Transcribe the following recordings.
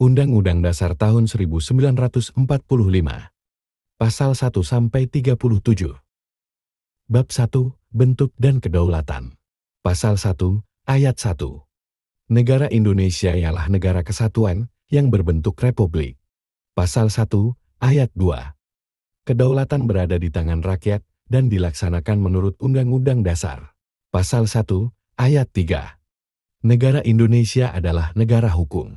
Undang-Undang Dasar tahun 1945. Pasal 1-37. Bab 1. Bentuk dan Kedaulatan. Pasal 1, Ayat 1. Negara Indonesia ialah negara kesatuan yang berbentuk republik. Pasal 1, Ayat 2. Kedaulatan berada di tangan rakyat dan dilaksanakan menurut Undang-Undang Dasar. Pasal 1, Ayat 3. Negara Indonesia adalah negara hukum.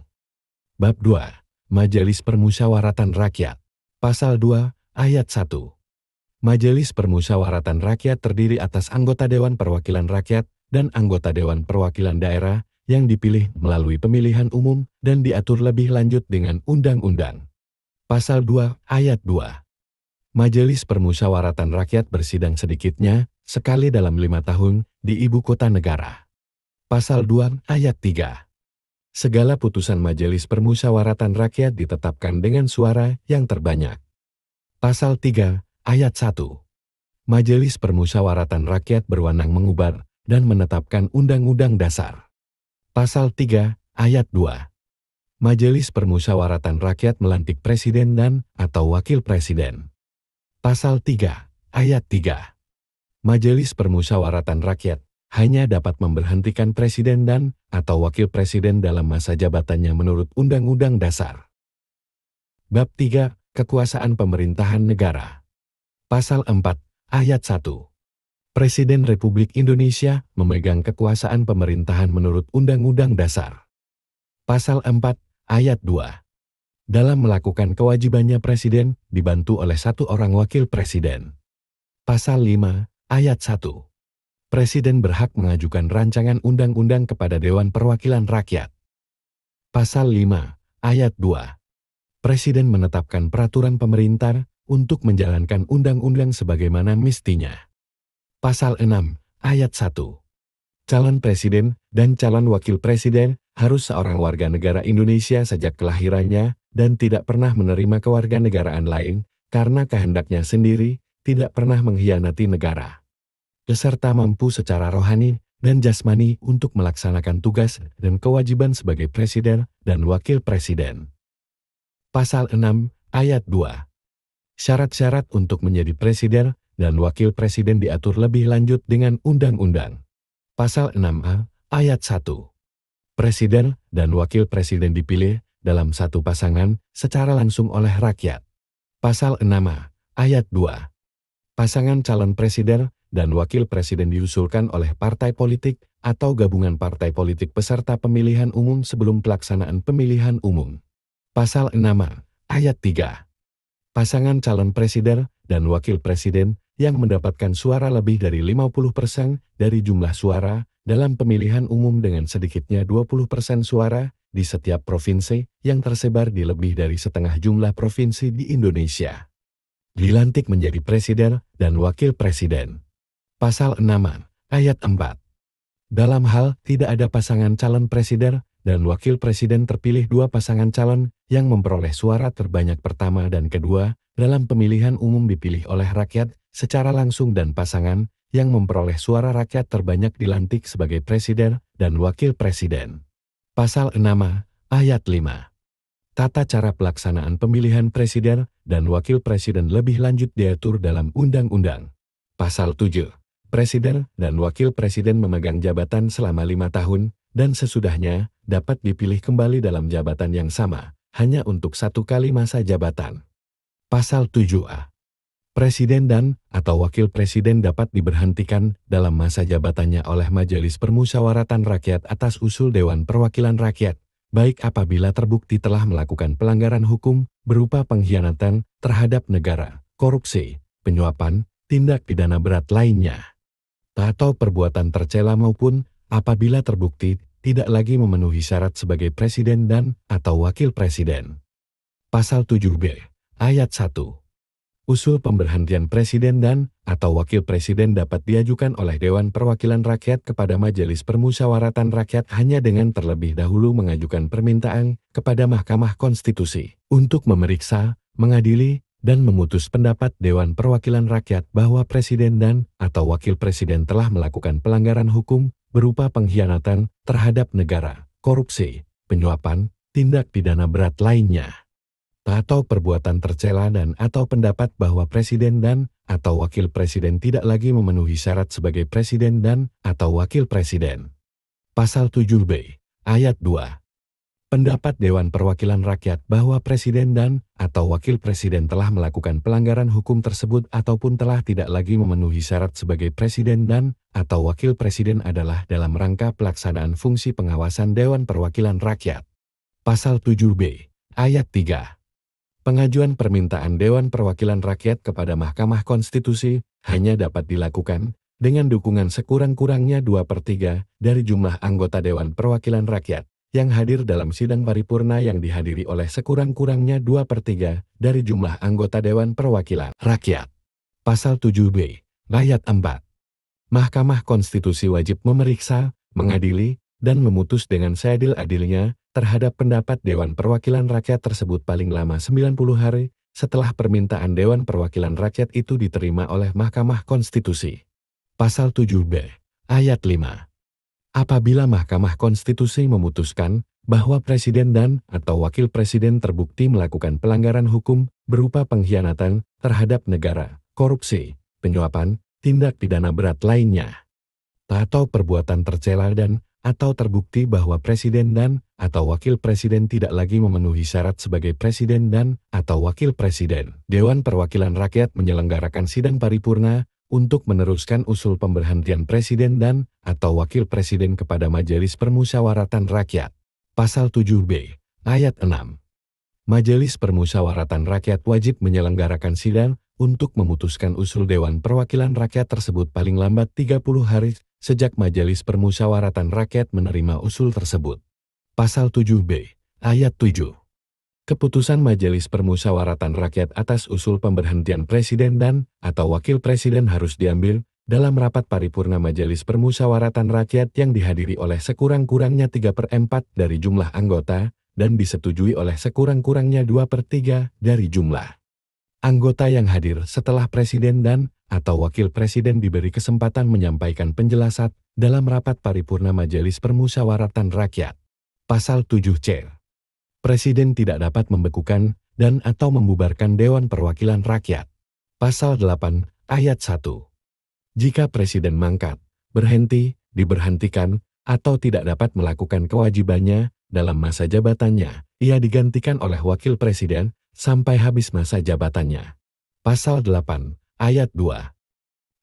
Bab 2. Majelis Permusyawaratan Rakyat. Pasal 2, Ayat 1. Majelis Permusyawaratan Rakyat terdiri atas anggota Dewan Perwakilan Rakyat dan anggota Dewan Perwakilan Daerah yang dipilih melalui pemilihan umum dan diatur lebih lanjut dengan undang-undang. Pasal 2, Ayat 2. Majelis Permusyawaratan Rakyat bersidang sedikitnya sekali dalam 5 tahun di ibu kota negara. Pasal 2, Ayat 3. Segala putusan Majelis Permusyawaratan Rakyat ditetapkan dengan suara yang terbanyak. Pasal 3, Ayat 1. Majelis Permusyawaratan Rakyat berwenang mengubah dan menetapkan Undang-Undang Dasar. Pasal 3, Ayat 2. Majelis Permusyawaratan Rakyat melantik Presiden dan atau Wakil Presiden. Pasal 3, Ayat 3. Majelis Permusyawaratan Rakyat hanya dapat memberhentikan Presiden dan atau Wakil Presiden dalam masa jabatannya menurut Undang-Undang Dasar. Bab 3. Kekuasaan Pemerintahan Negara. Pasal 4, Ayat 1. Presiden Republik Indonesia memegang kekuasaan pemerintahan menurut Undang-Undang Dasar. Pasal 4, Ayat 2. Dalam melakukan kewajibannya Presiden dibantu oleh 1 orang Wakil Presiden. Pasal 5, Ayat 1. Presiden berhak mengajukan rancangan undang-undang kepada Dewan Perwakilan Rakyat. Pasal 5, Ayat 2. Presiden menetapkan peraturan pemerintah untuk menjalankan undang-undang sebagaimana mestinya. Pasal 6, Ayat 1. Calon Presiden dan calon Wakil Presiden harus seorang warga negara Indonesia sejak kelahirannya dan tidak pernah menerima kewarganegaraan lain karena kehendaknya sendiri, tidak pernah mengkhianati negara, beserta mampu secara rohani dan jasmani untuk melaksanakan tugas dan kewajiban sebagai Presiden dan Wakil Presiden. Pasal 6, Ayat 2. Syarat-syarat untuk menjadi Presiden dan Wakil Presiden diatur lebih lanjut dengan Undang-Undang. Pasal 6a, Ayat 1. Presiden dan Wakil Presiden dipilih dalam satu pasangan secara langsung oleh rakyat. Pasal 6a, Ayat 2. Pasangan calon Presiden dan Wakil Presiden diusulkan oleh partai politik atau gabungan partai politik peserta pemilihan umum sebelum pelaksanaan pemilihan umum. Pasal 6a, Ayat 3. Pasangan calon Presiden dan Wakil Presiden yang mendapatkan suara lebih dari 50% dari jumlah suara dalam pemilihan umum dengan sedikitnya 20% suara di setiap provinsi yang tersebar di lebih dari setengah jumlah provinsi di Indonesia, dilantik menjadi Presiden dan Wakil Presiden. Pasal 6a, Ayat 4. Dalam hal tidak ada pasangan calon Presiden dan Wakil Presiden terpilih 2 pasangan calon yang memperoleh suara terbanyak pertama dan kedua dalam pemilihan umum dipilih oleh rakyat secara langsung dan pasangan yang memperoleh suara rakyat terbanyak dilantik sebagai Presiden dan Wakil Presiden. Pasal 6a, Ayat 5. Tata cara pelaksanaan pemilihan Presiden dan Wakil Presiden lebih lanjut diatur dalam Undang-Undang. Pasal 7. Presiden dan Wakil Presiden memegang jabatan selama 5 tahun dan sesudahnya dapat dipilih kembali dalam jabatan yang sama, hanya untuk 1 kali masa jabatan. Pasal 7a. Presiden dan atau Wakil Presiden dapat diberhentikan dalam masa jabatannya oleh Majelis Permusyawaratan Rakyat atas usul Dewan Perwakilan Rakyat, baik apabila terbukti telah melakukan pelanggaran hukum berupa pengkhianatan terhadap negara, korupsi, penyuapan, tindak pidana berat lainnya, atau perbuatan tercela maupun apabila terbukti tidak lagi memenuhi syarat sebagai Presiden dan atau Wakil Presiden. Pasal 7b, Ayat 1. Usul pemberhentian Presiden dan atau Wakil Presiden dapat diajukan oleh Dewan Perwakilan Rakyat kepada Majelis Permusyawaratan Rakyat hanya dengan terlebih dahulu mengajukan permintaan kepada Mahkamah Konstitusi untuk memeriksa, mengadili, dan memutus pendapat Dewan Perwakilan Rakyat bahwa Presiden dan atau Wakil Presiden telah melakukan pelanggaran hukum berupa pengkhianatan terhadap negara, korupsi, penyuapan, tindak pidana berat lainnya, atau perbuatan tercela dan atau pendapat bahwa presiden dan atau wakil presiden tidak lagi memenuhi syarat sebagai presiden dan atau wakil presiden. Pasal 7b, ayat 2. Pendapat Dewan Perwakilan Rakyat bahwa presiden dan atau wakil presiden telah melakukan pelanggaran hukum tersebut ataupun telah tidak lagi memenuhi syarat sebagai presiden dan atau wakil presiden adalah dalam rangka pelaksanaan fungsi pengawasan Dewan Perwakilan Rakyat. Pasal 7b, ayat 3. Pengajuan permintaan Dewan Perwakilan Rakyat kepada Mahkamah Konstitusi hanya dapat dilakukan dengan dukungan sekurang-kurangnya 2/3 dari jumlah anggota Dewan Perwakilan Rakyat yang hadir dalam sidang paripurna yang dihadiri oleh sekurang-kurangnya 2/3 dari jumlah anggota Dewan Perwakilan Rakyat. Pasal 7b, ayat 4. Mahkamah Konstitusi wajib memeriksa, mengadili, dan memutus dengan seadil-adilnya terhadap pendapat Dewan Perwakilan Rakyat tersebut paling lama 90 hari setelah permintaan Dewan Perwakilan Rakyat itu diterima oleh Mahkamah Konstitusi. Pasal 7b, ayat 5. Apabila Mahkamah Konstitusi memutuskan bahwa presiden dan atau wakil presiden terbukti melakukan pelanggaran hukum berupa pengkhianatan terhadap negara, korupsi, penyuapan, tindak pidana berat lainnya, atau perbuatan tercela dan atau terbukti bahwa presiden dan atau wakil presiden tidak lagi memenuhi syarat sebagai presiden dan atau wakil presiden, Dewan Perwakilan Rakyat menyelenggarakan sidang paripurna untuk meneruskan usul pemberhentian presiden dan atau wakil presiden kepada Majelis Permusyawaratan Rakyat. Pasal 7b, ayat 6. Majelis Permusyawaratan Rakyat wajib menyelenggarakan sidang untuk memutuskan usul Dewan Perwakilan Rakyat tersebut paling lambat 30 hari sejak Majelis Permusyawaratan Rakyat menerima usul tersebut. Pasal 7b, ayat 7. Keputusan Majelis Permusyawaratan Rakyat atas usul pemberhentian presiden dan atau wakil presiden harus diambil dalam rapat paripurna Majelis Permusyawaratan Rakyat yang dihadiri oleh sekurang-kurangnya 3/4 dari jumlah anggota dan disetujui oleh sekurang-kurangnya 2/3 dari jumlah anggota yang hadir setelah presiden dan atau wakil presiden diberi kesempatan menyampaikan penjelasan dalam rapat paripurna Majelis Permusyawaratan Rakyat. Pasal 7c. Presiden tidak dapat membekukan dan atau membubarkan Dewan Perwakilan Rakyat. Pasal 8, ayat 1. Jika presiden mangkat, berhenti, diberhentikan, atau tidak dapat melakukan kewajibannya dalam masa jabatannya, ia digantikan oleh wakil presiden sampai habis masa jabatannya. Pasal 8, ayat 2.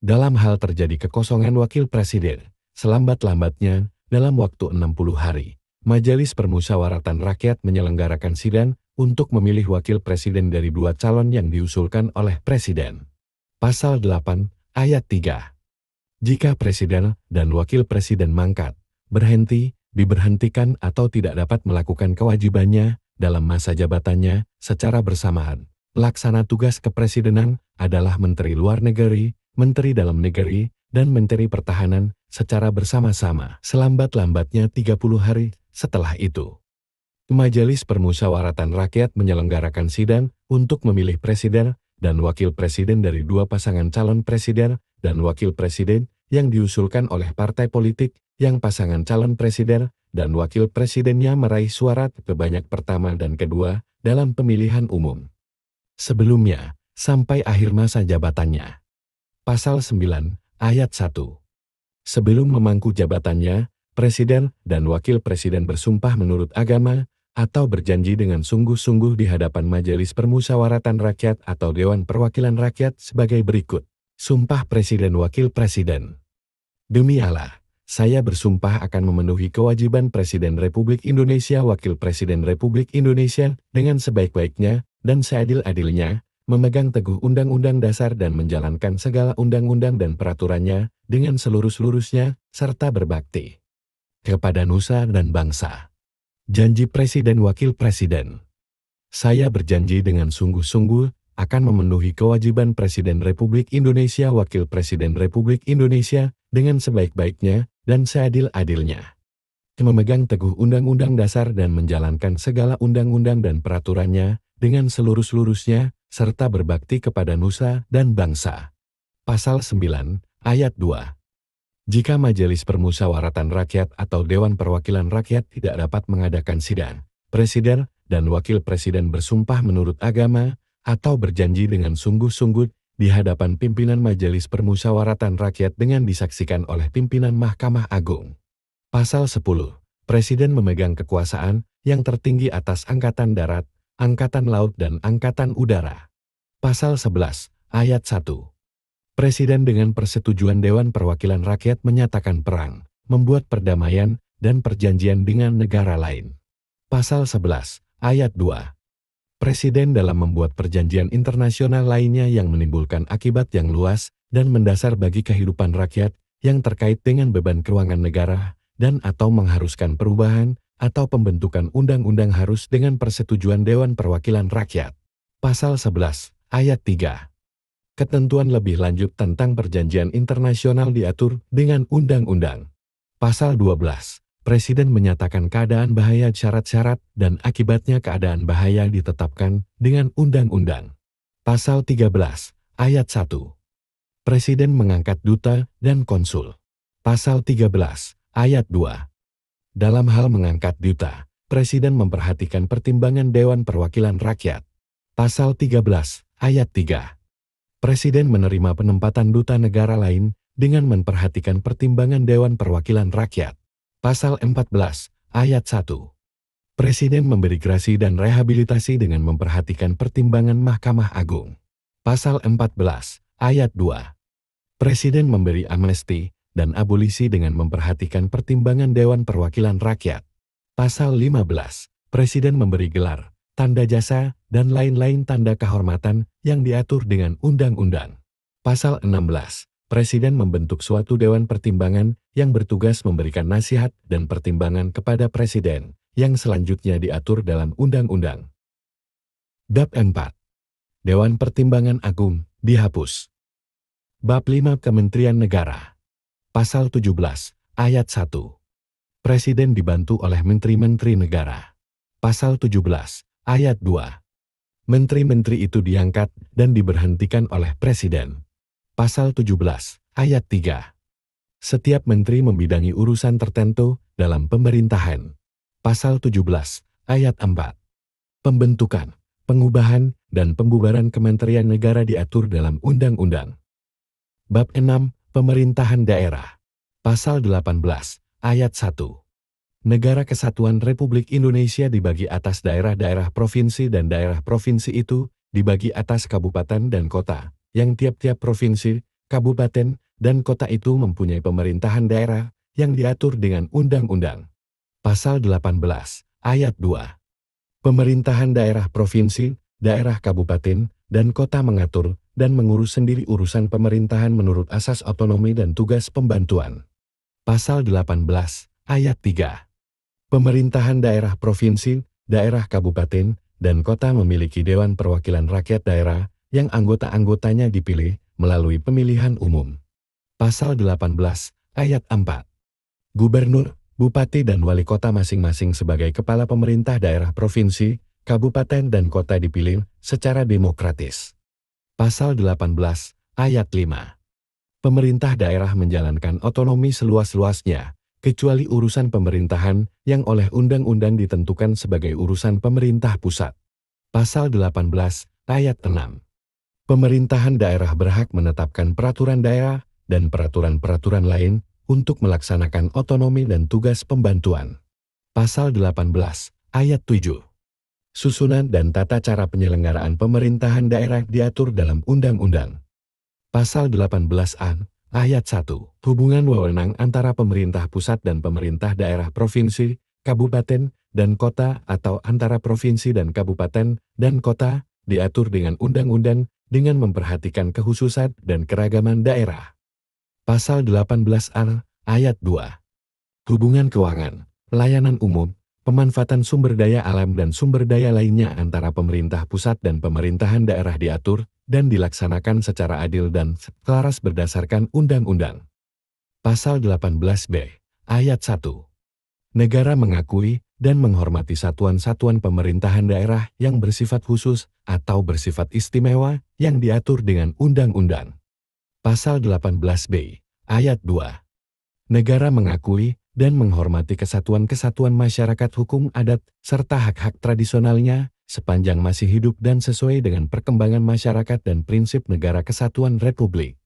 Dalam hal terjadi kekosongan wakil presiden, selambat-lambatnya dalam waktu 60 hari, Majelis Permusyawaratan Rakyat menyelenggarakan sidang untuk memilih wakil presiden dari 2 calon yang diusulkan oleh presiden. Pasal 8, ayat 3. Jika presiden dan wakil presiden mangkat, berhenti, diberhentikan atau tidak dapat melakukan kewajibannya dalam masa jabatannya secara bersamaan, pelaksana tugas kepresidenan adalah Menteri Luar Negeri, Menteri Dalam Negeri, dan Menteri Pertahanan secara bersama-sama selambat-lambatnya 30 hari setelah itu. Majelis Permusyawaratan Rakyat menyelenggarakan sidang untuk memilih presiden dan wakil presiden dari 2 pasangan calon presiden dan wakil presiden yang diusulkan oleh partai politik yang pasangan calon presiden dan wakil presidennya meraih suara terbanyak pertama dan kedua dalam pemilihan umum sebelumnya sampai akhir masa jabatannya. Pasal 9, ayat 1. Sebelum memangku jabatannya, presiden dan wakil presiden bersumpah menurut agama atau berjanji dengan sungguh-sungguh di hadapan Majelis Permusyawaratan Rakyat atau Dewan Perwakilan Rakyat sebagai berikut. Sumpah Presiden Wakil Presiden. Demi Allah, saya bersumpah akan memenuhi kewajiban Presiden Republik Indonesia Wakil Presiden Republik Indonesia dengan sebaik-baiknya dan seadil-adilnya, memegang teguh Undang-Undang Dasar dan menjalankan segala undang-undang dan peraturannya dengan seluruh-seluruhnya, serta berbakti kepada nusa dan bangsa. Janji Presiden Wakil Presiden. Saya berjanji dengan sungguh-sungguh akan memenuhi kewajiban Presiden Republik Indonesia Wakil Presiden Republik Indonesia dengan sebaik-baiknya dan seadil-adilnya. Memegang teguh Undang-Undang Dasar dan menjalankan segala undang-undang dan peraturannya dengan seluruh-seluruhnya, serta berbakti kepada nusa dan bangsa. Pasal 9, ayat 2. Jika Majelis Permusyawaratan Rakyat atau Dewan Perwakilan Rakyat tidak dapat mengadakan sidang presiden dan wakil presiden bersumpah menurut agama atau berjanji dengan sungguh-sungguh di hadapan pimpinan Majelis Permusyawaratan Rakyat dengan disaksikan oleh pimpinan Mahkamah Agung. Pasal 10. Presiden memegang kekuasaan yang tertinggi atas Angkatan Darat, Angkatan Laut dan Angkatan Udara. Pasal 11, Ayat 1. Presiden dengan persetujuan Dewan Perwakilan Rakyat menyatakan perang, membuat perdamaian, dan perjanjian dengan negara lain. Pasal 11, Ayat 2. Presiden dalam membuat perjanjian internasional lainnya yang menimbulkan akibat yang luas dan mendasar bagi kehidupan rakyat yang terkait dengan beban keuangan negara dan atau mengharuskan perubahan atau pembentukan undang-undang harus dengan persetujuan Dewan Perwakilan Rakyat. Pasal 11, Ayat 3. Ketentuan lebih lanjut tentang perjanjian internasional diatur dengan undang-undang. Pasal 12. Presiden menyatakan keadaan bahaya syarat-syarat dan akibatnya keadaan bahaya ditetapkan dengan undang-undang. Pasal 13, Ayat 1. Presiden mengangkat duta dan konsul. Pasal 13, Ayat 2. Dalam hal mengangkat duta, Presiden memperhatikan pertimbangan Dewan Perwakilan Rakyat. Pasal 13, Ayat 3. Presiden menerima penempatan duta negara lain dengan memperhatikan pertimbangan Dewan Perwakilan Rakyat. Pasal 14, Ayat 1. Presiden memberi grasi dan rehabilitasi dengan memperhatikan pertimbangan Mahkamah Agung. Pasal 14, Ayat 2. Presiden memberi amnesti dan abolisi dengan memperhatikan pertimbangan Dewan Perwakilan Rakyat. Pasal 15, Presiden memberi gelar, tanda jasa, dan lain-lain tanda kehormatan yang diatur dengan undang-undang. Pasal 16. Presiden membentuk suatu Dewan Pertimbangan yang bertugas memberikan nasihat dan pertimbangan kepada Presiden, yang selanjutnya diatur dalam Undang-Undang. Bab 4. Dewan Pertimbangan Agung, dihapus. Bab 5 Kementerian Negara. Pasal 17, Ayat 1. Presiden dibantu oleh Menteri-Menteri Negara. Pasal 17, Ayat 2. Menteri-menteri itu diangkat dan diberhentikan oleh Presiden. Pasal 17, Ayat 3. Setiap menteri membidangi urusan tertentu dalam pemerintahan. Pasal 17, Ayat 4. Pembentukan, pengubahan, dan pembubaran kementerian negara diatur dalam undang-undang. Bab 6, Pemerintahan Daerah. Pasal 18, Ayat 1. Negara Kesatuan Republik Indonesia dibagi atas daerah-daerah provinsi dan daerah provinsi itu dibagi atas kabupaten dan kota, yang tiap-tiap provinsi, kabupaten, dan kota itu mempunyai pemerintahan daerah yang diatur dengan undang-undang. Pasal 18, Ayat 2. Pemerintahan daerah provinsi, daerah kabupaten, dan kota mengatur dan mengurus sendiri urusan pemerintahan menurut asas otonomi dan tugas pembantuan. Pasal 18, Ayat 3. Pemerintahan daerah provinsi, daerah kabupaten, dan kota memiliki Dewan Perwakilan Rakyat Daerah yang anggota-anggotanya dipilih melalui pemilihan umum. Pasal 18, Ayat 4. Gubernur, bupati dan wali kota masing-masing sebagai kepala pemerintah daerah provinsi, kabupaten dan kota dipilih secara demokratis. Pasal 18, Ayat 5. Pemerintah daerah menjalankan otonomi seluas-luasnya, kecuali urusan pemerintahan yang oleh undang-undang ditentukan sebagai urusan pemerintah pusat. Pasal 18, Ayat 6. Pemerintahan daerah berhak menetapkan peraturan daerah dan peraturan-peraturan lain untuk melaksanakan otonomi dan tugas pembantuan. Pasal 18, Ayat 7. Susunan dan tata cara penyelenggaraan pemerintahan daerah diatur dalam undang-undang. Pasal 18a, Ayat 1. Hubungan wewenang antara pemerintah pusat dan pemerintah daerah provinsi, kabupaten, dan kota atau antara provinsi dan kabupaten dan kota diatur dengan undang-undang dengan memperhatikan kekhususan dan keragaman daerah. Pasal 18a, Ayat 2. Hubungan keuangan, pelayanan umum, pemanfaatan sumber daya alam dan sumber daya lainnya antara pemerintah pusat dan pemerintahan daerah diatur dan dilaksanakan secara adil dan selaras berdasarkan undang-undang. Pasal 18b, Ayat 1. Negara mengakui dan menghormati satuan-satuan pemerintahan daerah yang bersifat khusus atau bersifat istimewa yang diatur dengan undang-undang. Pasal 18b, Ayat 2. Negara mengakui dan menghormati kesatuan-kesatuan masyarakat hukum adat serta hak-hak tradisionalnya sepanjang masih hidup dan sesuai dengan perkembangan masyarakat dan prinsip negara kesatuan Republik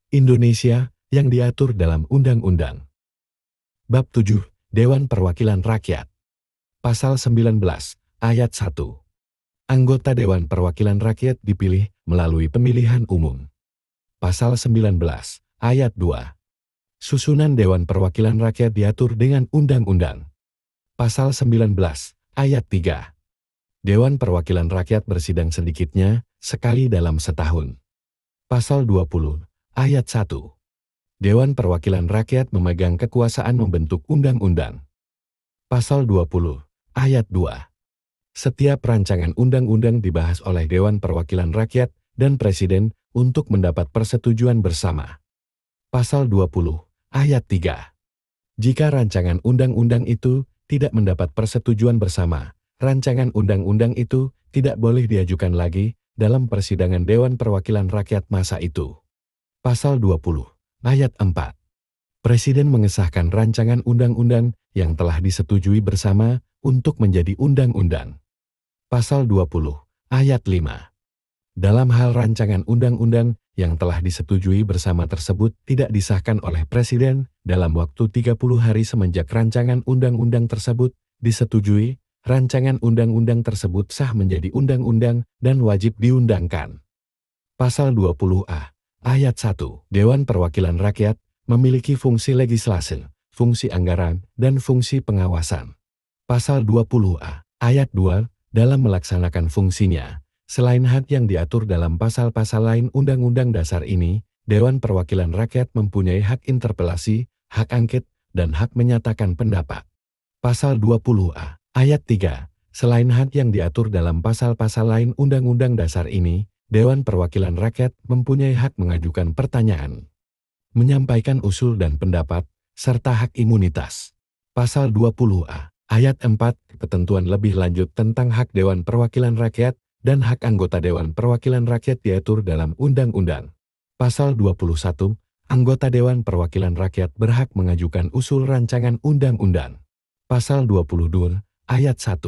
Indonesia yang diatur dalam Undang-Undang. Bab 7, Dewan Perwakilan Rakyat. Pasal 19, Ayat 1. Anggota Dewan Perwakilan Rakyat dipilih melalui pemilihan umum. Pasal 19, Ayat 2. Susunan Dewan Perwakilan Rakyat diatur dengan Undang-Undang. Pasal 19, Ayat 3. Dewan Perwakilan Rakyat bersidang sedikitnya sekali dalam setahun. Pasal 20, Ayat 1. Dewan Perwakilan Rakyat memegang kekuasaan membentuk undang-undang. Pasal 20, Ayat 2. Setiap rancangan undang-undang dibahas oleh Dewan Perwakilan Rakyat dan Presiden untuk mendapat persetujuan bersama. Pasal 20, Ayat 3. Jika rancangan undang-undang itu tidak mendapat persetujuan bersama, rancangan undang-undang itu tidak boleh diajukan lagi dalam persidangan Dewan Perwakilan Rakyat masa itu. Pasal 20, Ayat 4. Presiden mengesahkan rancangan undang-undang yang telah disetujui bersama untuk menjadi undang-undang. Pasal 20, Ayat 5. Dalam hal rancangan undang-undang yang telah disetujui bersama tersebut tidak disahkan oleh Presiden dalam waktu 30 hari semenjak rancangan undang-undang tersebut disetujui, rancangan undang-undang tersebut sah menjadi undang-undang dan wajib diundangkan. Pasal 20A, Ayat 1. Dewan Perwakilan Rakyat memiliki fungsi legislasi, fungsi anggaran, dan fungsi pengawasan. Pasal 20A, Ayat 2. Dalam melaksanakan fungsinya, selain hak yang diatur dalam pasal-pasal lain Undang-Undang Dasar ini, Dewan Perwakilan Rakyat mempunyai hak interpelasi, hak angket, dan hak menyatakan pendapat. Pasal 20A, Ayat 3. Selain hak yang diatur dalam pasal-pasal lain Undang-Undang Dasar ini, Dewan Perwakilan Rakyat mempunyai hak mengajukan pertanyaan, menyampaikan usul dan pendapat, serta hak imunitas. Pasal 20A, Ayat 4, ketentuan lebih lanjut tentang hak Dewan Perwakilan Rakyat dan hak anggota Dewan Perwakilan Rakyat diatur dalam Undang-Undang. Pasal 21, anggota Dewan Perwakilan Rakyat berhak mengajukan usul rancangan undang-undang. Pasal 22, Ayat 1.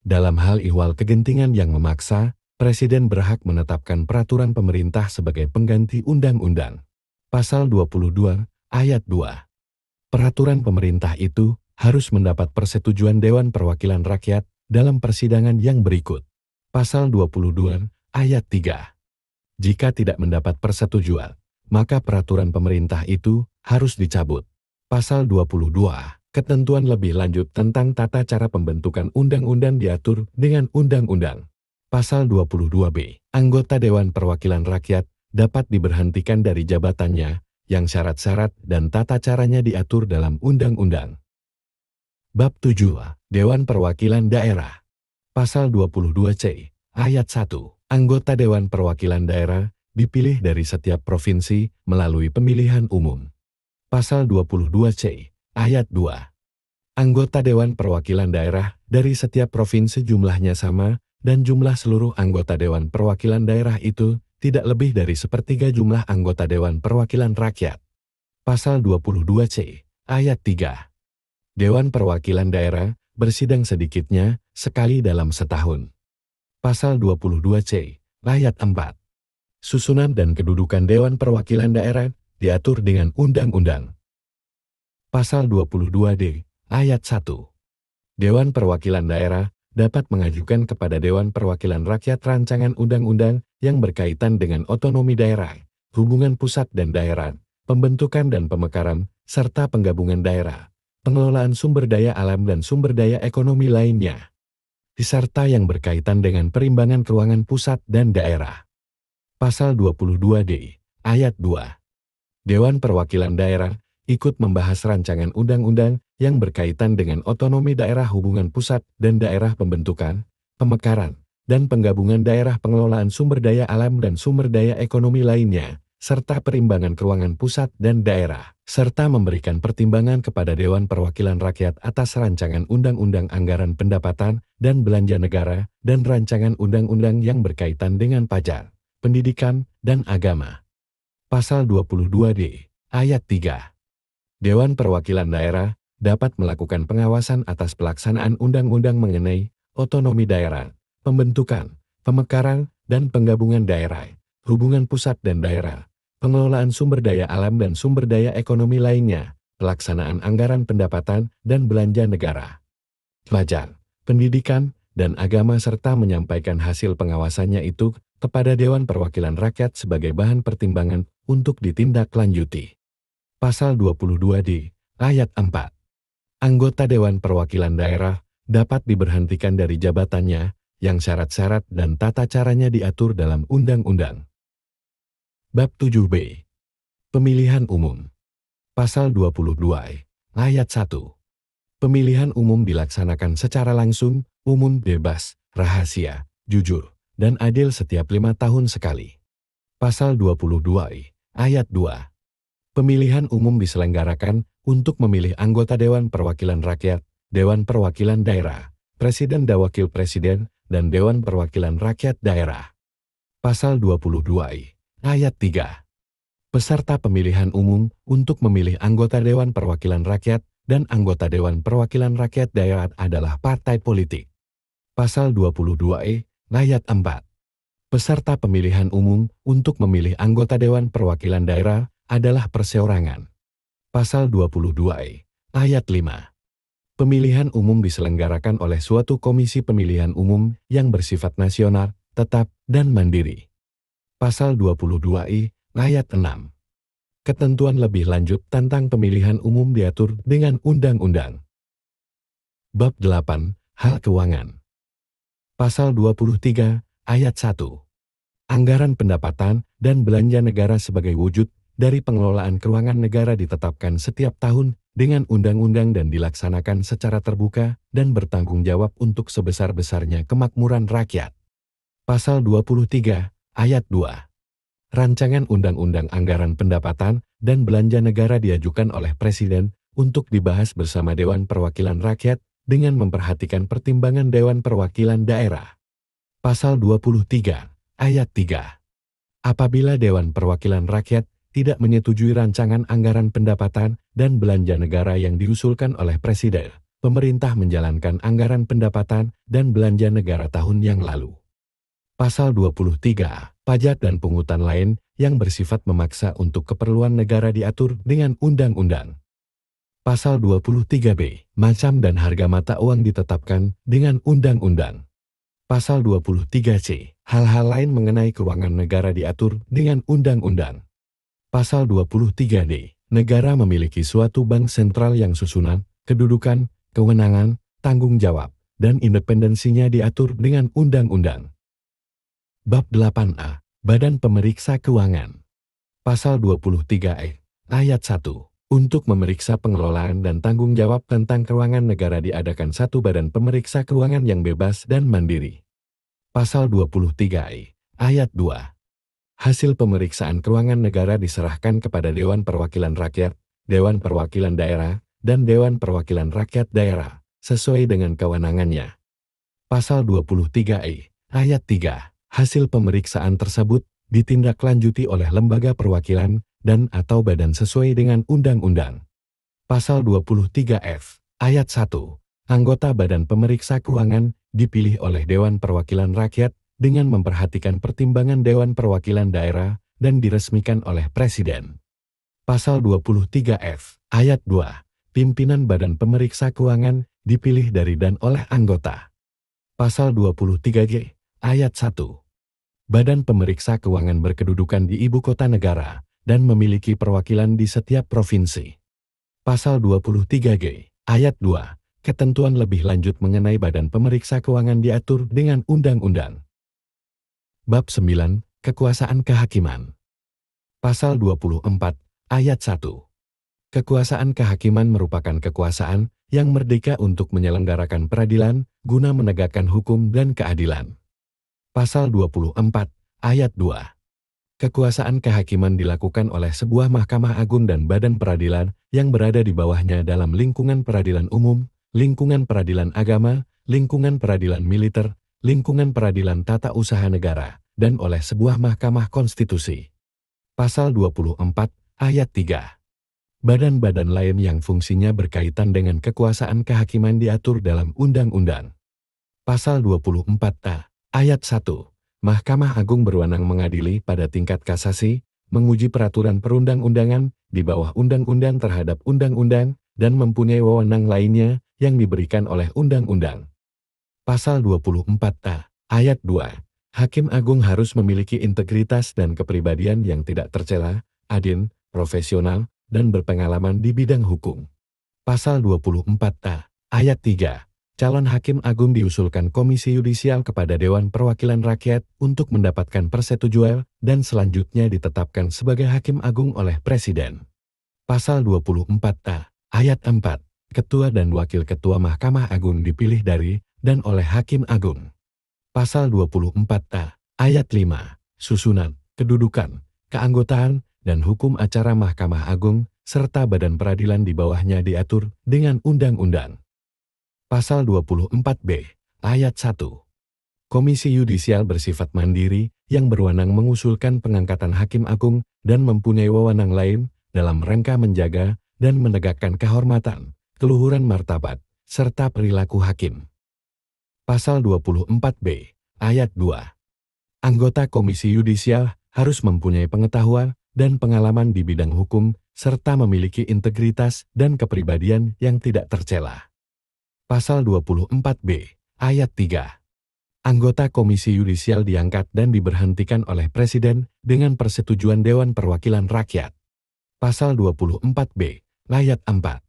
Dalam hal ihwal kegentingan yang memaksa, Presiden berhak menetapkan peraturan pemerintah sebagai pengganti undang-undang. Pasal 22, Ayat 2. Peraturan pemerintah itu harus mendapat persetujuan Dewan Perwakilan Rakyat dalam persidangan yang berikut. Pasal 22, Ayat 3. Jika tidak mendapat persetujuan, maka peraturan pemerintah itu harus dicabut. Pasal 22, ketentuan lebih lanjut tentang tata cara pembentukan undang-undang diatur dengan undang-undang. Pasal 22B, anggota Dewan Perwakilan Rakyat dapat diberhentikan dari jabatannya yang syarat-syarat dan tata caranya diatur dalam undang-undang. Bab 7, Dewan Perwakilan Daerah. Pasal 22C, Ayat 1. Anggota Dewan Perwakilan Daerah dipilih dari setiap provinsi melalui pemilihan umum. Pasal 22C, Ayat 2. Anggota Dewan Perwakilan Daerah dari setiap provinsi jumlahnya sama dan jumlah seluruh anggota Dewan Perwakilan Daerah itu tidak lebih dari sepertiga jumlah anggota Dewan Perwakilan Rakyat. Pasal 22C, Ayat 3. Dewan Perwakilan Daerah bersidang sedikitnya sekali dalam setahun. Pasal 22C, Ayat 4. Susunan dan kedudukan Dewan Perwakilan Daerah diatur dengan undang-undang. Pasal 22D, Ayat 1. Dewan Perwakilan Daerah dapat mengajukan kepada Dewan Perwakilan Rakyat rancangan undang-undang yang berkaitan dengan otonomi daerah, hubungan pusat dan daerah, pembentukan dan pemekaran, serta penggabungan daerah, pengelolaan sumber daya alam dan sumber daya ekonomi lainnya, diserta yang berkaitan dengan perimbangan keuangan pusat dan daerah. Pasal 22D, Ayat 2. Dewan Perwakilan Daerah ikut membahas rancangan undang-undang yang berkaitan dengan otonomi daerah, hubungan pusat dan daerah, pembentukan, pemekaran, dan penggabungan daerah, pengelolaan sumber daya alam dan sumber daya ekonomi lainnya, serta perimbangan keuangan pusat dan daerah, serta memberikan pertimbangan kepada Dewan Perwakilan Rakyat atas rancangan undang-undang anggaran pendapatan dan belanja negara dan rancangan undang-undang yang berkaitan dengan pajak, pendidikan, dan agama. Pasal 22D, Ayat 3. Dewan Perwakilan Daerah dapat melakukan pengawasan atas pelaksanaan undang-undang mengenai otonomi daerah, pembentukan, pemekaran, dan penggabungan daerah, hubungan pusat dan daerah, pengelolaan sumber daya alam dan sumber daya ekonomi lainnya, pelaksanaan anggaran pendapatan dan belanja negara, pajak, pendidikan, dan agama serta menyampaikan hasil pengawasannya itu kepada Dewan Perwakilan Rakyat sebagai bahan pertimbangan untuk ditindaklanjuti. Pasal 22D, Ayat 4. Anggota Dewan Perwakilan Daerah dapat diberhentikan dari jabatannya yang syarat-syarat dan tata caranya diatur dalam undang-undang. Bab 7B. Pemilihan umum. Pasal 22E, Ayat 1. Pemilihan umum dilaksanakan secara langsung, umum, bebas, rahasia, jujur, dan adil setiap 5 tahun sekali. Pasal 22E, Ayat 2. Pemilihan umum diselenggarakan untuk memilih anggota Dewan Perwakilan Rakyat, Dewan Perwakilan Daerah, Presiden dan Wakil Presiden, dan Dewan Perwakilan Rakyat Daerah. Pasal 22I, Ayat 3. Peserta pemilihan umum untuk memilih anggota Dewan Perwakilan Rakyat dan anggota Dewan Perwakilan Rakyat Daerah adalah partai politik. Pasal 22E, Ayat 4. Peserta pemilihan umum untuk memilih anggota Dewan Perwakilan Daerah adalah perseorangan. Pasal 22E, Ayat 5. Pemilihan umum diselenggarakan oleh suatu komisi pemilihan umum yang bersifat nasional, tetap, dan mandiri. Pasal 22I, Ayat 6. Ketentuan lebih lanjut tentang pemilihan umum diatur dengan undang-undang. Bab 8, Hal Keuangan. Pasal 23, Ayat 1. Anggaran pendapatan dan belanja negara sebagai wujud dari pengelolaan keuangan negara ditetapkan setiap tahun dengan undang-undang dan dilaksanakan secara terbuka dan bertanggung jawab untuk sebesar-besarnya kemakmuran rakyat. Pasal 23, Ayat 2. Rancangan Undang-Undang Anggaran Pendapatan dan Belanja Negara diajukan oleh Presiden untuk dibahas bersama Dewan Perwakilan Rakyat dengan memperhatikan pertimbangan Dewan Perwakilan Daerah. Pasal 23, Ayat 3. Apabila Dewan Perwakilan Rakyat tidak menyetujui rancangan anggaran pendapatan dan belanja negara yang diusulkan oleh Presiden, pemerintah menjalankan anggaran pendapatan dan belanja negara tahun yang lalu. Pasal 23, Pajak dan pungutan lain yang bersifat memaksa untuk keperluan negara diatur dengan undang-undang. Pasal 23B, Macam dan harga mata uang ditetapkan dengan undang-undang. Pasal 23C, hal-hal lain mengenai keuangan negara diatur dengan undang-undang. Pasal 23D, negara memiliki suatu bank sentral yang susunan, kedudukan, kewenangan, tanggung jawab, dan independensinya diatur dengan undang-undang. Bab 8A, Badan Pemeriksa Keuangan. Pasal 23E, Ayat 1. Untuk memeriksa pengelolaan dan tanggung jawab tentang keuangan negara diadakan satu badan pemeriksa keuangan yang bebas dan mandiri. Pasal 23E, Ayat 2. Hasil pemeriksaan keuangan negara diserahkan kepada Dewan Perwakilan Rakyat, Dewan Perwakilan Daerah, dan Dewan Perwakilan Rakyat Daerah, sesuai dengan kewenangannya. Pasal 23E, Ayat 3. Hasil pemeriksaan tersebut ditindaklanjuti oleh lembaga perwakilan dan atau badan sesuai dengan undang-undang. Pasal 23F, Ayat 1. Anggota Badan Pemeriksa Keuangan dipilih oleh Dewan Perwakilan Rakyat dengan memperhatikan pertimbangan Dewan Perwakilan Daerah dan diresmikan oleh Presiden. Pasal 23F, Ayat 2. Pimpinan Badan Pemeriksa Keuangan dipilih dari dan oleh anggota. Pasal 23G, Ayat 1. Badan Pemeriksa Keuangan berkedudukan di ibu kota negara dan memiliki perwakilan di setiap provinsi. Pasal 23G, Ayat 2. Ketentuan lebih lanjut mengenai Badan Pemeriksa Keuangan diatur dengan undang-undang. Bab 9, Kekuasaan Kehakiman. Pasal 24, Ayat 1. Kekuasaan kehakiman merupakan kekuasaan yang merdeka untuk menyelenggarakan peradilan guna menegakkan hukum dan keadilan. Pasal 24, Ayat 2. Kekuasaan kehakiman dilakukan oleh sebuah Mahkamah Agung dan badan peradilan yang berada di bawahnya dalam lingkungan peradilan umum, lingkungan peradilan agama, lingkungan peradilan militer, lingkungan peradilan tata usaha negara, dan oleh sebuah mahkamah konstitusi. Pasal 24, Ayat 3. Badan-badan lain yang fungsinya berkaitan dengan kekuasaan kehakiman diatur dalam Undang-Undang. Pasal 24A, Ayat 1. Mahkamah Agung berwenang mengadili pada tingkat kasasi, menguji peraturan perundang-undangan di bawah undang-undang terhadap undang-undang, dan mempunyai wewenang lainnya yang diberikan oleh undang-undang. Pasal 24A, Ayat 2. Hakim Agung harus memiliki integritas dan kepribadian yang tidak tercela, adil, profesional, dan berpengalaman di bidang hukum. Pasal 24A, Ayat 3. Calon Hakim Agung diusulkan Komisi Yudisial kepada Dewan Perwakilan Rakyat untuk mendapatkan persetujuan dan selanjutnya ditetapkan sebagai Hakim Agung oleh Presiden. Pasal 24A, Ayat 4. Ketua dan Wakil Ketua Mahkamah Agung dipilih dari dan oleh Hakim Agung. Pasal 24A, Ayat 5. Susunan, kedudukan, keanggotaan, dan hukum acara Mahkamah Agung, serta badan peradilan di bawahnya diatur dengan undang-undang. Pasal 24B, Ayat 1. Komisi Yudisial bersifat mandiri yang berwenang mengusulkan pengangkatan Hakim Agung dan mempunyai wewenang lain dalam rangka menjaga dan menegakkan kehormatan, keluhuran martabat, serta perilaku hakim. Pasal 24B, Ayat 2. Anggota Komisi Yudisial harus mempunyai pengetahuan dan pengalaman di bidang hukum, serta memiliki integritas dan kepribadian yang tidak tercela. Pasal 24B, Ayat 3. Anggota Komisi Yudisial diangkat dan diberhentikan oleh Presiden dengan persetujuan Dewan Perwakilan Rakyat. Pasal 24B, Ayat 4.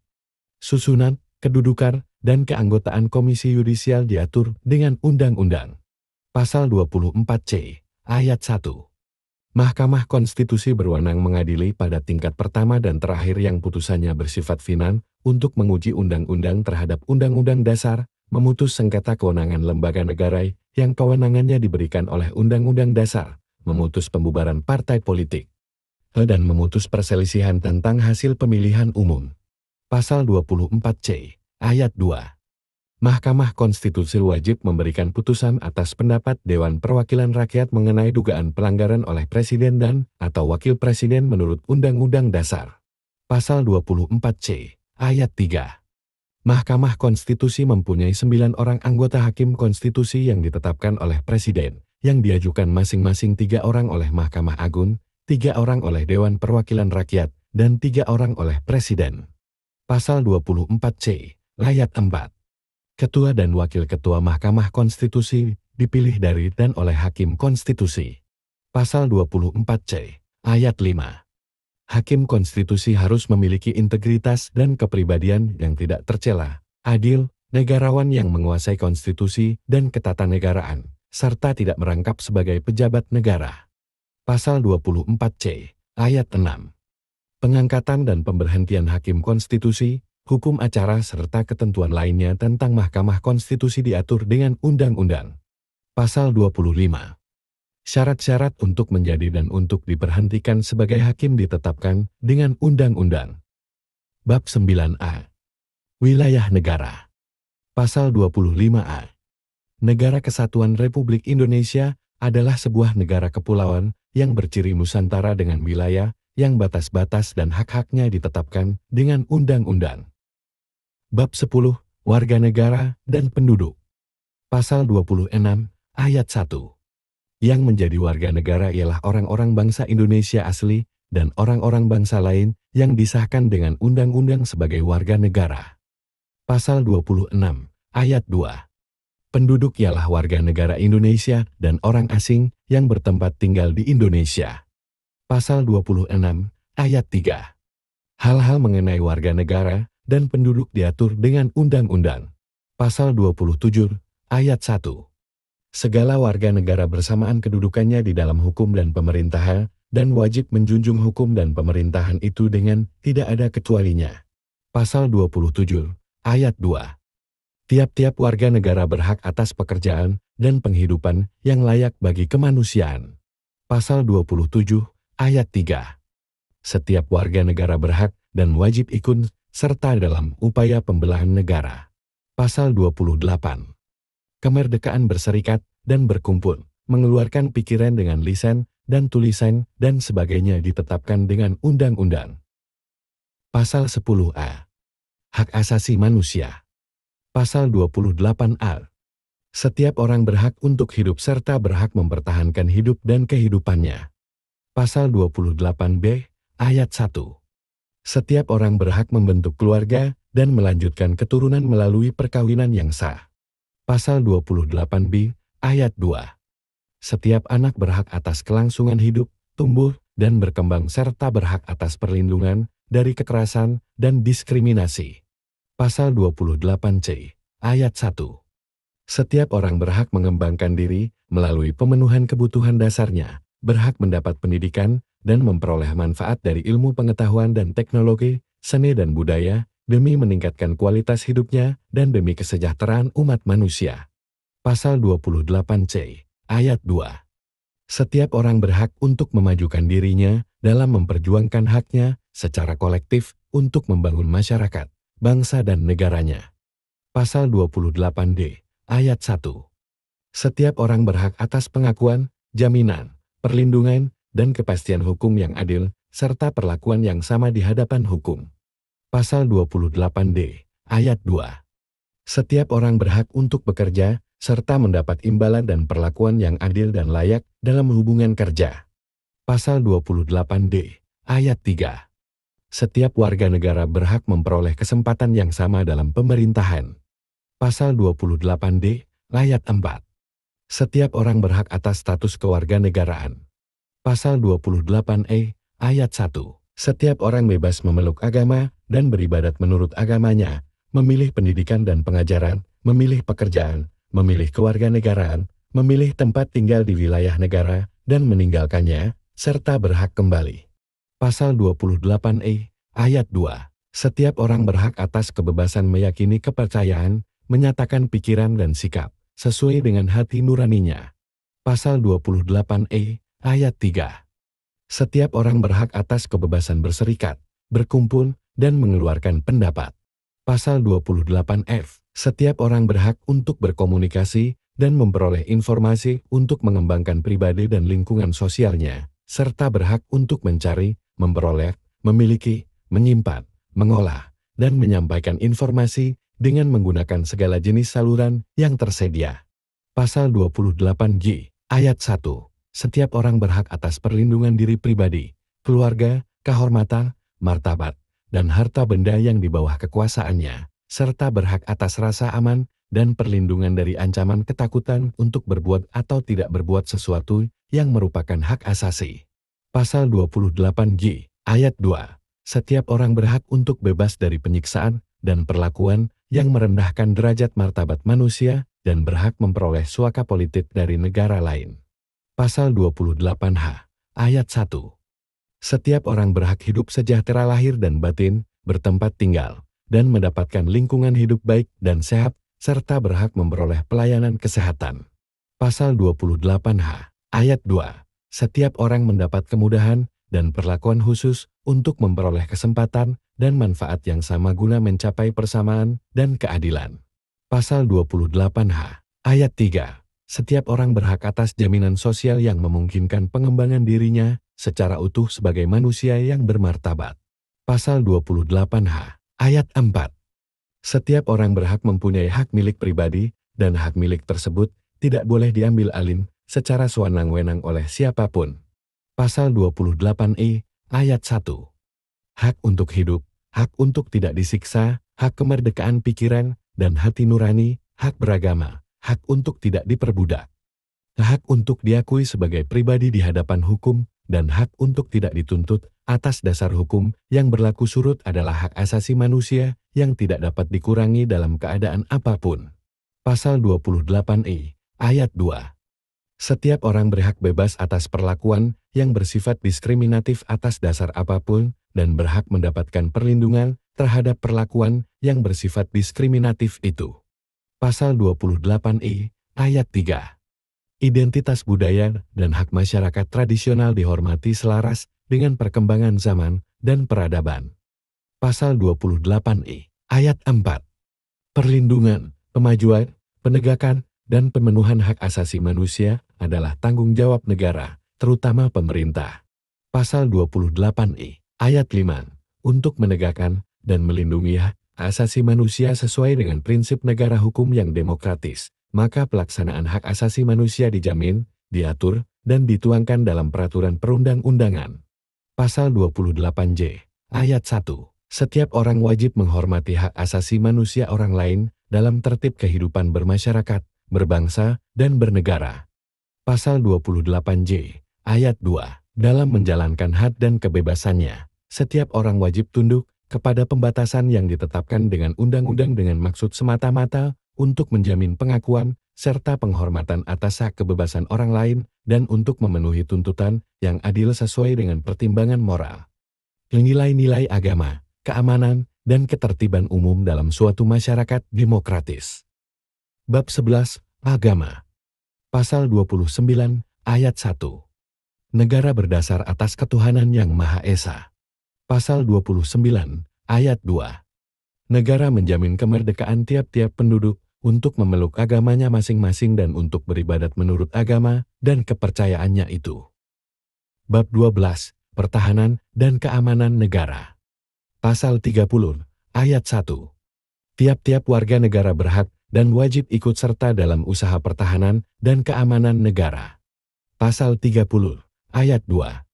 Susunan, kedudukan, dan keanggotaan Komisi Yudisial diatur dengan undang-undang. Pasal 24C, Ayat 1. Mahkamah Konstitusi berwenang mengadili pada tingkat pertama dan terakhir yang putusannya bersifat final untuk menguji undang-undang terhadap Undang-Undang Dasar, memutus sengketa kewenangan lembaga negara yang kewenangannya diberikan oleh Undang-Undang Dasar, memutus pembubaran partai politik, dan memutus perselisihan tentang hasil pemilihan umum. Pasal 24C, Ayat 2. Mahkamah Konstitusi wajib memberikan putusan atas pendapat Dewan Perwakilan Rakyat mengenai dugaan pelanggaran oleh Presiden dan atau Wakil Presiden menurut Undang-Undang Dasar. Pasal 24C, Ayat 3. Mahkamah Konstitusi mempunyai 9 orang anggota Hakim Konstitusi yang ditetapkan oleh Presiden, yang diajukan masing-masing 3 orang oleh Mahkamah Agung, 3 orang oleh Dewan Perwakilan Rakyat, dan 3 orang oleh Presiden. Pasal 24C, Ayat 4. Ketua dan Wakil Ketua Mahkamah Konstitusi dipilih dari dan oleh Hakim Konstitusi. Pasal 24C, Ayat 5. Hakim Konstitusi harus memiliki integritas dan kepribadian yang tidak tercela, adil, negarawan yang menguasai konstitusi dan ketatanegaraan, serta tidak merangkap sebagai pejabat negara. Pasal 24C, Ayat 6. Pengangkatan dan pemberhentian Hakim Konstitusi, hukum acara serta ketentuan lainnya tentang Mahkamah Konstitusi diatur dengan undang-undang. Pasal 25. Syarat-syarat untuk menjadi dan untuk diberhentikan sebagai hakim ditetapkan dengan undang-undang. Bab 9A. Wilayah negara. Pasal 25A. Negara Kesatuan Republik Indonesia adalah sebuah negara kepulauan yang berciri Nusantara dengan wilayah yang batas-batas dan hak-haknya ditetapkan dengan undang-undang. Bab 10, Warga Negara dan Penduduk. Pasal 26, Ayat 1. Yang menjadi warga negara ialah orang-orang bangsa Indonesia asli dan orang-orang bangsa lain yang disahkan dengan undang-undang sebagai warga negara. Pasal 26, Ayat 2. Penduduk ialah warga negara Indonesia dan orang asing yang bertempat tinggal di Indonesia. Pasal 26, Ayat 3. Hal-hal mengenai warga negara dan penduduk diatur dengan undang-undang. Pasal 27, Ayat 1. Segala warga negara bersamaan kedudukannya di dalam hukum dan pemerintahan, dan wajib menjunjung hukum dan pemerintahan itu dengan tidak ada kecualinya. Pasal 27, Ayat 2. Tiap-tiap warga negara berhak atas pekerjaan dan penghidupan yang layak bagi kemanusiaan. Pasal 27, Ayat 3. Setiap warga negara berhak dan wajib ikut serta dalam upaya pembelahan negara. Pasal 28. Kemerdekaan berserikat dan berkumpul, mengeluarkan pikiran dengan lisan dan tulisan dan sebagainya ditetapkan dengan undang-undang. Pasal 10A. Hak asasi manusia. Pasal 28A. Setiap orang berhak untuk hidup serta berhak mempertahankan hidup dan kehidupannya. Pasal 28B, ayat 1. Setiap orang berhak membentuk keluarga dan melanjutkan keturunan melalui perkawinan yang sah. Pasal 28B, ayat 2. Setiap anak berhak atas kelangsungan hidup, tumbuh, dan berkembang serta berhak atas perlindungan dari kekerasan dan diskriminasi. Pasal 28C, ayat 1. Setiap orang berhak mengembangkan diri melalui pemenuhan kebutuhan dasarnya, berhak mendapat pendidikan, dan memperoleh manfaat dari ilmu pengetahuan dan teknologi, seni dan budaya, demi meningkatkan kualitas hidupnya dan demi kesejahteraan umat manusia. Pasal 28C, ayat 2. Setiap orang berhak untuk memajukan dirinya dalam memperjuangkan haknya secara kolektif untuk membangun masyarakat, bangsa dan negaranya. Pasal 28D, ayat 1. Setiap orang berhak atas pengakuan, jaminan, perlindungan, dan kepastian hukum yang adil, serta perlakuan yang sama di hadapan hukum. Pasal 28D, ayat 2. Setiap orang berhak untuk bekerja, serta mendapat imbalan dan perlakuan yang adil dan layak dalam hubungan kerja. Pasal 28D, ayat 3. Setiap warga negara berhak memperoleh kesempatan yang sama dalam pemerintahan. Pasal 28D, ayat 4. Setiap orang berhak atas status kewarganegaraan. Pasal 28E, ayat 1. Setiap orang bebas memeluk agama dan beribadat menurut agamanya, memilih pendidikan dan pengajaran, memilih pekerjaan, memilih kewarganegaraan, memilih tempat tinggal di wilayah negara, dan meninggalkannya, serta berhak kembali. Pasal 28E, ayat 2. Setiap orang berhak atas kebebasan meyakini kepercayaan, menyatakan pikiran dan sikap, sesuai dengan hati nuraninya. Pasal 28E, ayat 3. Setiap orang berhak atas kebebasan berserikat, berkumpul, dan mengeluarkan pendapat. Pasal 28F. Setiap orang berhak untuk berkomunikasi dan memperoleh informasi untuk mengembangkan pribadi dan lingkungan sosialnya, serta berhak untuk mencari, memperoleh, memiliki, menyimpan, mengolah, dan menyampaikan informasi dengan menggunakan segala jenis saluran yang tersedia. Pasal 28J, ayat 1. Setiap orang berhak atas perlindungan diri pribadi, keluarga, kehormatan, martabat, dan harta benda yang di bawah kekuasaannya, serta berhak atas rasa aman dan perlindungan dari ancaman ketakutan untuk berbuat atau tidak berbuat sesuatu yang merupakan hak asasi. Pasal 28J, ayat 2. Setiap orang berhak untuk bebas dari penyiksaan dan perlakuan yang merendahkan derajat martabat manusia dan berhak memperoleh suaka politik dari negara lain. Pasal 28H, ayat 1. Setiap orang berhak hidup sejahtera lahir dan batin, bertempat tinggal, dan mendapatkan lingkungan hidup baik dan sehat, serta berhak memperoleh pelayanan kesehatan. Pasal 28H, ayat 2. Setiap orang mendapat kemudahan dan perlakuan khusus untuk memperoleh kesempatan dan manfaat yang sama guna mencapai persamaan dan keadilan. Pasal 28H, ayat 3. Setiap orang berhak atas jaminan sosial yang memungkinkan pengembangan dirinya secara utuh sebagai manusia yang bermartabat. Pasal 28H, ayat 4. Setiap orang berhak mempunyai hak milik pribadi, dan hak milik tersebut tidak boleh diambil alih secara sewenang-wenang oleh siapapun. Pasal 28I, ayat 1. Hak untuk hidup, hak untuk tidak disiksa, hak kemerdekaan pikiran dan hati nurani, hak beragama, hak untuk tidak diperbudak, hak untuk diakui sebagai pribadi di hadapan hukum, dan hak untuk tidak dituntut atas dasar hukum yang berlaku surut adalah hak asasi manusia yang tidak dapat dikurangi dalam keadaan apapun. Pasal 28I, ayat 2. Setiap orang berhak bebas atas perlakuan yang bersifat diskriminatif atas dasar apapun dan berhak mendapatkan perlindungan terhadap perlakuan yang bersifat diskriminatif itu. Pasal 28I, ayat 3. Identitas budaya dan hak masyarakat tradisional dihormati selaras dengan perkembangan zaman dan peradaban. Pasal 28I, ayat 4. Perlindungan, pemajuan, penegakan, dan pemenuhan hak asasi manusia adalah tanggung jawab negara, terutama pemerintah. Pasal 28I, ayat 5. untuk menegakkan dan melindungi hak asasi manusia sesuai dengan prinsip negara hukum yang demokratis, maka pelaksanaan hak asasi manusia dijamin, diatur, dan dituangkan dalam peraturan perundang-undangan. Pasal 28J, Ayat 1. Setiap orang wajib menghormati hak asasi manusia orang lain dalam tertib kehidupan bermasyarakat, berbangsa, dan bernegara. Pasal 28J, Ayat 2. Dalam menjalankan hak dan kebebasannya, setiap orang wajib tunduk kepada pembatasan yang ditetapkan dengan undang-undang dengan maksud semata-mata untuk menjamin pengakuan serta penghormatan atas hak kebebasan orang lain dan untuk memenuhi tuntutan yang adil sesuai dengan pertimbangan moral. Nilai-nilai agama, keamanan, dan ketertiban umum dalam suatu masyarakat demokratis. Bab 11, Agama. Pasal 29, Ayat 1. Negara berdasar atas ketuhanan yang Maha Esa. Pasal 29, Ayat 2. Negara menjamin kemerdekaan tiap-tiap penduduk untuk memeluk agamanya masing-masing dan untuk beribadat menurut agama dan kepercayaannya itu. Bab 12, Pertahanan dan Keamanan Negara. Pasal 30, Ayat 1. Tiap-tiap warga negara berhak dan wajib ikut serta dalam usaha pertahanan dan keamanan negara. Pasal 30, Ayat 2.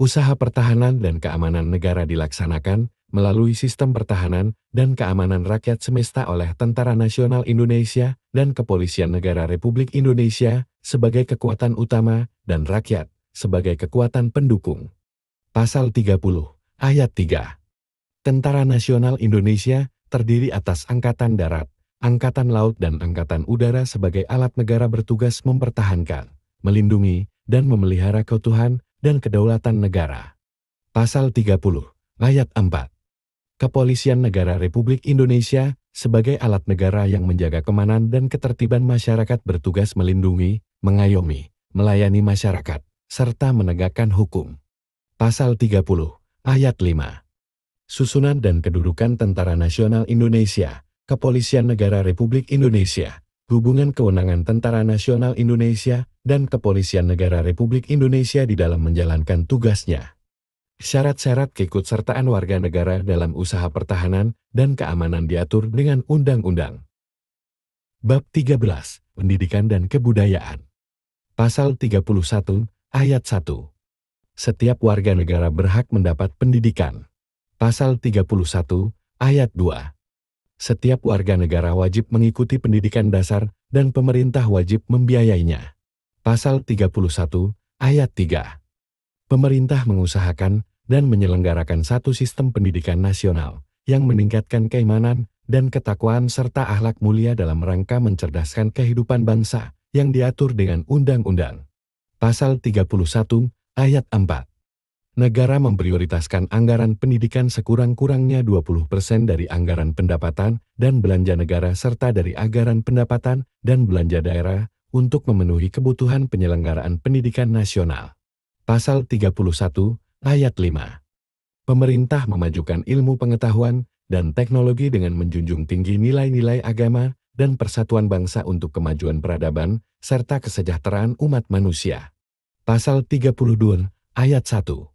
Usaha pertahanan dan keamanan negara dilaksanakan melalui sistem pertahanan dan keamanan rakyat semesta oleh Tentara Nasional Indonesia dan Kepolisian Negara Republik Indonesia sebagai kekuatan utama dan rakyat sebagai kekuatan pendukung. Pasal 30, Ayat 3. Tentara Nasional Indonesia terdiri atas Angkatan Darat, Angkatan Laut dan Angkatan Udara sebagai alat negara bertugas mempertahankan, melindungi, dan memelihara keutuhan dan kedaulatan negara. Pasal 30, Ayat 4. Kepolisian Negara Republik Indonesia sebagai alat negara yang menjaga keamanan dan ketertiban masyarakat bertugas melindungi, mengayomi, melayani masyarakat, serta menegakkan hukum. Pasal 30, Ayat 5. Susunan dan kedudukan Tentara Nasional Indonesia, Kepolisian Negara Republik Indonesia, hubungan kewenangan Tentara Nasional Indonesia dan Kepolisian Negara Republik Indonesia di dalam menjalankan tugasnya. Syarat-syarat keikutsertaan warga negara dalam usaha pertahanan dan keamanan diatur dengan undang-undang. Bab 13, Pendidikan dan Kebudayaan. Pasal 31, Ayat 1. Setiap warga negara berhak mendapat pendidikan. Pasal 31, Ayat 2. Setiap warga negara wajib mengikuti pendidikan dasar dan pemerintah wajib membiayainya. Pasal 31, Ayat 3. Pemerintah mengusahakan dan menyelenggarakan satu sistem pendidikan nasional yang meningkatkan keimanan dan ketakwaan serta akhlak mulia dalam rangka mencerdaskan kehidupan bangsa yang diatur dengan undang-undang. Pasal 31, Ayat 4. Negara memprioritaskan anggaran pendidikan sekurang-kurangnya 20% dari anggaran pendapatan dan belanja negara serta dari anggaran pendapatan dan belanja daerah untuk memenuhi kebutuhan penyelenggaraan pendidikan nasional. Pasal 31, Ayat 5. Pemerintah memajukan ilmu pengetahuan dan teknologi dengan menjunjung tinggi nilai-nilai agama dan persatuan bangsa untuk kemajuan peradaban serta kesejahteraan umat manusia. Pasal 32, Ayat 1.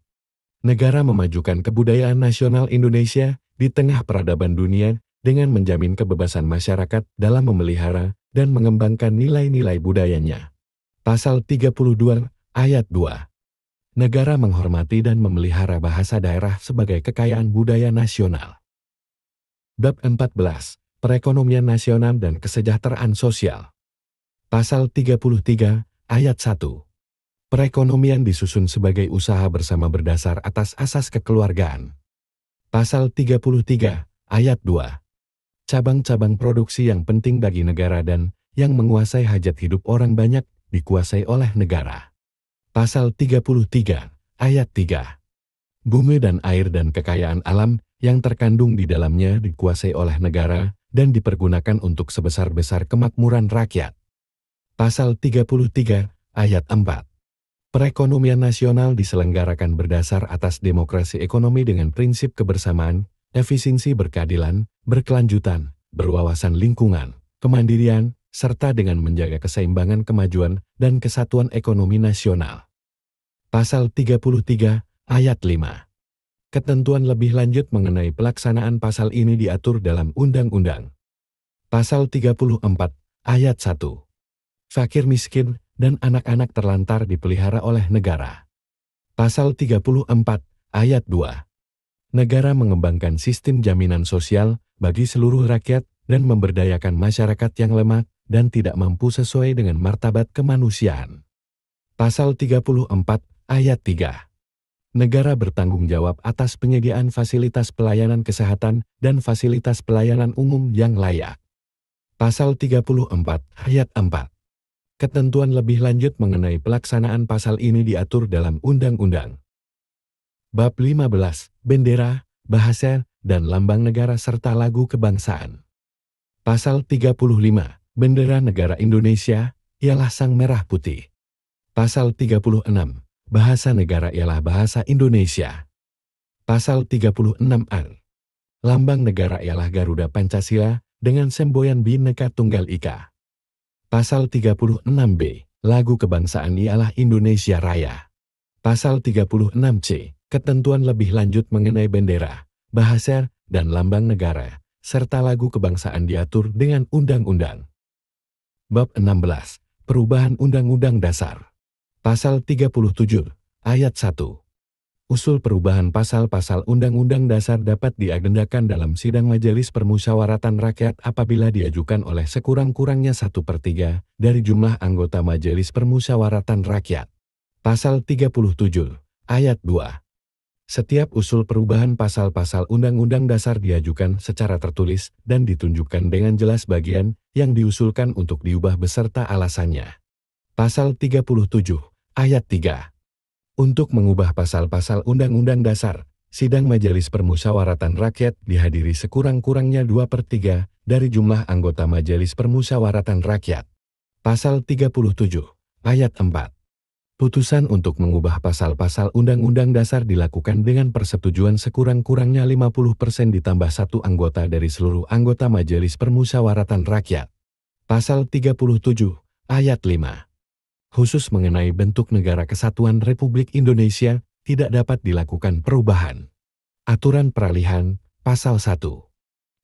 Negara memajukan kebudayaan nasional Indonesia di tengah peradaban dunia dengan menjamin kebebasan masyarakat dalam memelihara dan mengembangkan nilai-nilai budayanya. Pasal 32, Ayat 2. Negara menghormati dan memelihara bahasa daerah sebagai kekayaan budaya nasional. Bab 14, Perekonomian Nasional dan Kesejahteraan Sosial. Pasal 33, Ayat 1. Perekonomian disusun sebagai usaha bersama berdasar atas asas kekeluargaan. Pasal 33, Ayat 2. Cabang-cabang produksi yang penting bagi negara dan yang menguasai hajat hidup orang banyak dikuasai oleh negara. Pasal 33, Ayat 3. Bumi dan air dan kekayaan alam yang terkandung di dalamnya dikuasai oleh negara dan dipergunakan untuk sebesar-besar kemakmuran rakyat. Pasal 33, Ayat 4. Perekonomian nasional diselenggarakan berdasar atas demokrasi ekonomi dengan prinsip kebersamaan, efisiensi berkeadilan, berkelanjutan, berwawasan lingkungan, kemandirian, serta dengan menjaga keseimbangan kemajuan dan kesatuan ekonomi nasional. Pasal 33, Ayat 5. Ketentuan lebih lanjut mengenai pelaksanaan pasal ini diatur dalam Undang-Undang. Pasal 34, Ayat 1. Fakir miskin dan anak-anak terlantar dipelihara oleh negara. Pasal 34, Ayat 2. Negara mengembangkan sistem jaminan sosial bagi seluruh rakyat dan memberdayakan masyarakat yang lemah dan tidak mampu sesuai dengan martabat kemanusiaan. Pasal 34, Ayat 3. Negara bertanggung jawab atas penyediaan fasilitas pelayanan kesehatan dan fasilitas pelayanan umum yang layak. Pasal 34, Ayat 4. Ketentuan lebih lanjut mengenai pelaksanaan pasal ini diatur dalam Undang-Undang. Bab 15, Bendera, Bahasa, dan Lambang Negara serta Lagu Kebangsaan. Pasal 35, Bendera Negara Indonesia, ialah Sang Merah Putih. Pasal 36, Bahasa Negara ialah Bahasa Indonesia. Pasal 36A. Lambang Negara ialah Garuda Pancasila dengan semboyan Bhinneka Tunggal Ika. Pasal 36B. Lagu Kebangsaan ialah Indonesia Raya. Pasal 36C. Ketentuan lebih lanjut mengenai bendera, bahasa, dan lambang negara, serta lagu kebangsaan diatur dengan undang-undang. Bab 16. Perubahan Undang-Undang Dasar. Pasal 37, Ayat 1. Usul perubahan pasal-pasal Undang-Undang Dasar dapat diagendakan dalam sidang Majelis Permusyawaratan Rakyat apabila diajukan oleh sekurang-kurangnya 1/3 dari jumlah anggota Majelis Permusyawaratan Rakyat. Pasal 37, Ayat 2. Setiap usul perubahan pasal-pasal Undang-Undang Dasar diajukan secara tertulis dan ditunjukkan dengan jelas bagian yang diusulkan untuk diubah beserta alasannya. Pasal 37, Ayat 3. Untuk mengubah pasal-pasal Undang-Undang Dasar, sidang Majelis Permusyawaratan Rakyat dihadiri sekurang-kurangnya 2/3 dari jumlah anggota Majelis Permusyawaratan Rakyat. Pasal 37, Ayat 4. Putusan untuk mengubah pasal-pasal Undang-Undang Dasar dilakukan dengan persetujuan sekurang-kurangnya 50% ditambah 1 anggota dari seluruh anggota Majelis Permusyawaratan Rakyat. Pasal 37, Ayat 5. Khusus mengenai bentuk Negara Kesatuan Republik Indonesia, tidak dapat dilakukan perubahan. Aturan peralihan, Pasal 1.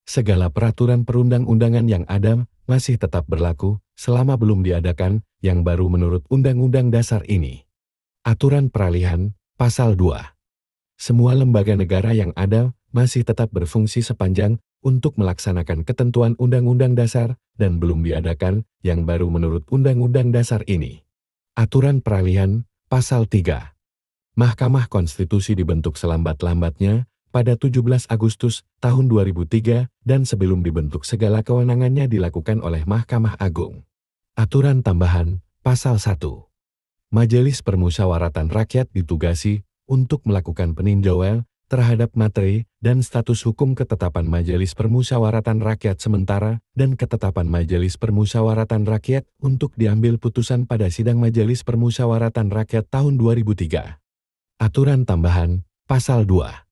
Segala peraturan perundang-undangan yang ada masih tetap berlaku selama belum diadakan yang baru menurut Undang-Undang Dasar ini. Aturan peralihan, Pasal 2. Semua lembaga negara yang ada masih tetap berfungsi sepanjang untuk melaksanakan ketentuan Undang-Undang Dasar dan belum diadakan yang baru menurut Undang-Undang Dasar ini. Aturan peralihan, Pasal 3. Mahkamah Konstitusi dibentuk selambat-lambatnya pada 17 Agustus tahun 2003 dan sebelum dibentuk segala kewenangannya dilakukan oleh Mahkamah Agung. Aturan tambahan, Pasal 1. Majelis Permusyawaratan Rakyat ditugasi untuk melakukan peninjauan terhadap materi dan status hukum ketetapan Majelis Permusyawaratan Rakyat sementara dan ketetapan Majelis Permusyawaratan Rakyat untuk diambil putusan pada sidang Majelis Permusyawaratan Rakyat tahun 2003. Aturan tambahan, Pasal 2.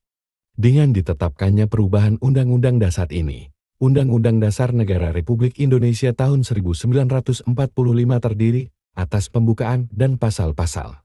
Dengan ditetapkannya perubahan Undang-Undang Dasar ini, Undang-Undang Dasar Negara Republik Indonesia tahun 1945 terdiri atas pembukaan dan pasal-pasal.